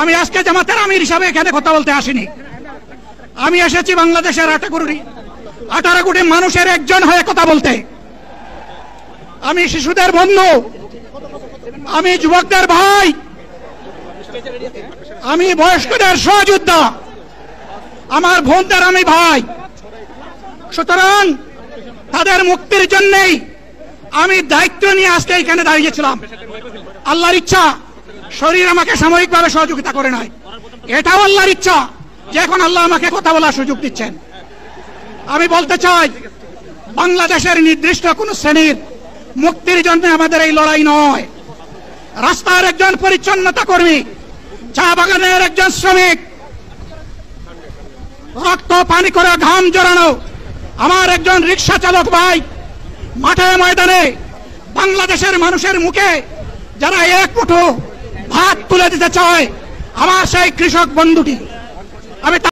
আমি আজকে জামাতের আমির হিসাবে এখানে কথা বলতে আসিনি। আমি এসেছি বাংলাদেশের 18 কোটি মানুষের একজন হয়ে কথা বলতে। আমি শিশুদের বন্ধু, আমি যুবকদের ভাই, আমি বয়স্কদের সহযোদ্ধা, আমার বোনদের আমি ভাই। সুতরাং তাদের মুক্তির জন্যই আমি দায়িত্ব নিয়ে আজকে এখানে দাঁড়িয়েছিলাম। আল্লাহর ইচ্ছা শরীর আমাকে সাময়িকভাবে সহযোগিতা করে নাই, এটাও আল্লাহর ইচ্ছা যে এখন আল্লাহ আমাকে কথা বলার সুযোগ দিচ্ছেন। আমি বলতে চাই, বাংলাদেশের নির্দিষ্ট কোন শ্রেণীর মুক্তির জন্য আমাদের এই লড়াই নয়। রাস্তার একজন পরিচ্ছন্নতা কর্মী, চা বাগানের একজন শ্রমিক, রক্ত পানি করে ঘাম জড়ানো আমার একজন রিক্সা চালক ভাই, মাঠে ময়দানে বাংলাদেশের মানুষের মুখে যারা এক মুঠো ভাত তুলে দিতে চায়, আমার সেই কৃষক বন্ধুটি, আমি